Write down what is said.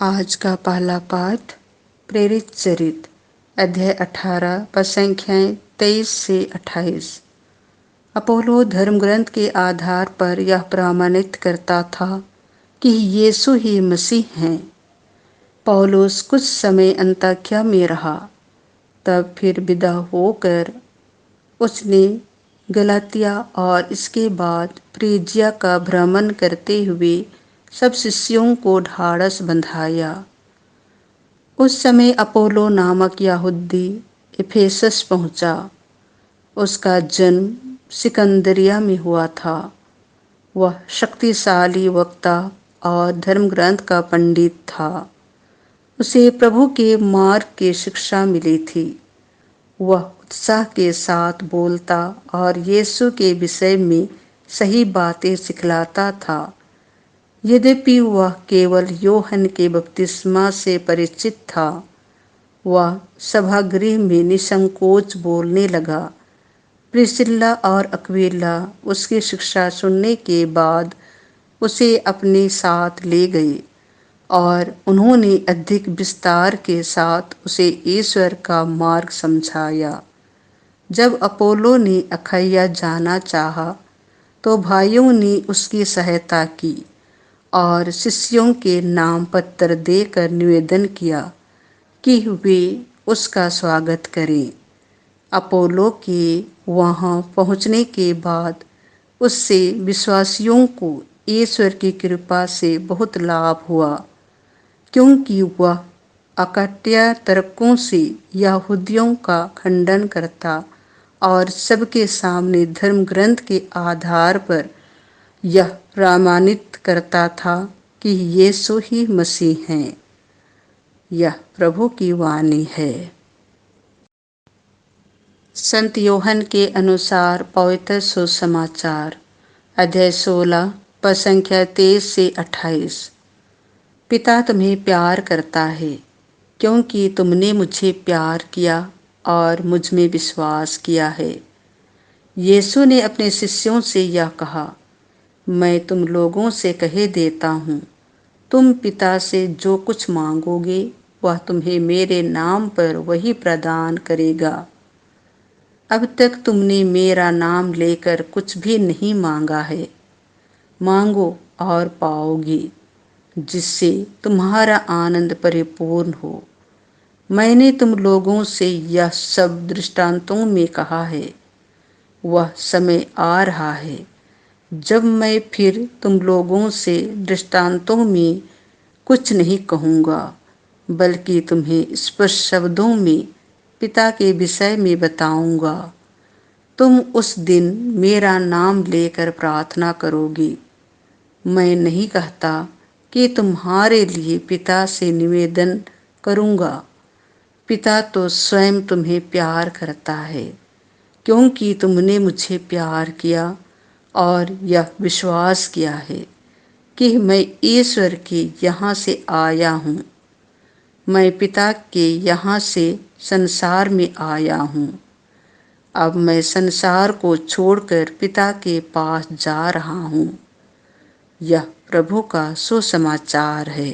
आज का पहला पाठ प्रेरित चरित अध्याय 18 पद संख्याएं 23 से 28। अपोलो धर्म ग्रंथ के आधार पर यह प्रमाणित करता था कि यीशु ही मसीह हैं। पौलुस कुछ समय अंताक्या में रहा, तब फिर विदा होकर उसने गलातिया और इसके बाद फ्रीजिया का भ्रमण करते हुए सब शिष्यों को ढाढ़स बंधाया। उस समय अपोलो नामक यहूदी इफेसस पहुंचा। उसका जन्म सिकंदरिया में हुआ था। वह शक्तिशाली वक्ता और धर्म ग्रंथ का पंडित था। उसे प्रभु के मार्ग की शिक्षा मिली थी। वह उत्साह के साथ बोलता और यीशु के विषय में सही बातें सिखलाता था। यद्यपि वह केवल यूहन्ना के बपतिस्मा से परिचित था, वह सभागृह में निसंकोच बोलने लगा। प्रिस्किल्ला और अक्विला उसकी शिक्षा सुनने के बाद उसे अपने साथ ले गए और उन्होंने अधिक विस्तार के साथ उसे ईश्वर का मार्ग समझाया। जब अपोलो ने अखैया जाना चाहा, तो भाइयों ने उसकी सहायता की और शिष्यों के नाम पत्र देकर निवेदन किया कि वे उसका स्वागत करें। अपोलो के वहां पहुंचने के बाद उससे विश्वासियों को ईश्वर की कृपा से बहुत लाभ हुआ, क्योंकि वह अकट्य तर्कों से यहूदियों का खंडन करता और सबके सामने धर्म ग्रंथ के आधार पर यह प्रमाणित करता था कि यीशु ही मसीह हैं। यह प्रभु की वाणी है। संत यूहन्ना के अनुसार पवित्र सुसमाचार अध्याय 16 पद संख्या 23 से 28। पिता तुम्हें प्यार करता है, क्योंकि तुमने मुझे प्यार किया और मुझ में विश्वास किया है। यीशु ने अपने शिष्यों से यह कहा, मैं तुम लोगों से कह देता हूँ, तुम पिता से जो कुछ मांगोगे वह तुम्हें मेरे नाम पर वही प्रदान करेगा। अब तक तुमने मेरा नाम लेकर कुछ भी नहीं मांगा है। मांगो और पाओगे, जिससे तुम्हारा आनंद परिपूर्ण हो। मैंने तुम लोगों से यह सब दृष्टांतों में कहा है। वह समय आ रहा है जब मैं फिर तुम लोगों से दृष्टांतों में कुछ नहीं कहूँगा, बल्कि तुम्हें स्पष्ट शब्दों में पिता के विषय में बताऊँगा। तुम उस दिन मेरा नाम लेकर प्रार्थना करोगे। मैं नहीं कहता कि तुम्हारे लिए पिता से निवेदन करूँगा। पिता तो स्वयं तुम्हें प्यार करता है, क्योंकि तुमने मुझे प्यार किया और यह विश्वास किया है कि मैं ईश्वर के यहाँ से आया हूँ। मैं पिता के यहाँ से संसार में आया हूँ। अब मैं संसार को छोड़कर पिता के पास जा रहा हूँ। यह प्रभु का सुसमाचार है।